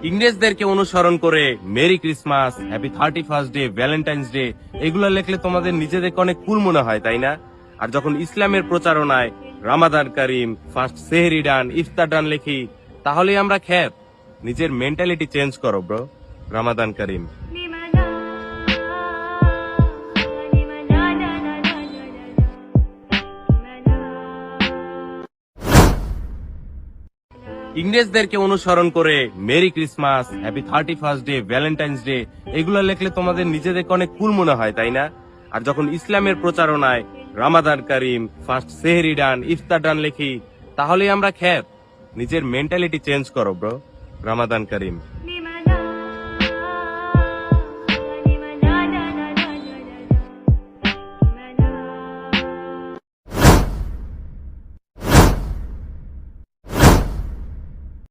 ইংরেজদেরকে অনুসরণ করে merry Christmas, happy 31st day, Valentine's day এগুলো লিখলে তোমাদের নিজেদেরকে অনেক কুল মনে হয়, তাই না? আর যখন ইসলামের প্রচারণায় রামাদান করিম, ফার্স্ট সেহরি ডান, ইফতার ডান লিখি, তাহলেই আমরা খ্যাত। নিজের মেন্টালিটি চেঞ্জ করো ব্রো। রামাদান করিম। ইংরেজদেরকে অনুসরণ করে merry Christmas, happy 31st day, Valentine's day এগুলো লিখলে তোমাদের নিজেদেরকে অনেক কুল মনে হয়, তাই না? আর যখন ইসলামের প্রচারণায় রামাদান করিম, ফার্স্ট সেহরি ডান, ইফতার ডান লিখি, তাহলেই আমরা খ্যাত। নিজের মেন্টালিটি চেঞ্জ করো ব্রো। রামাদান করিম।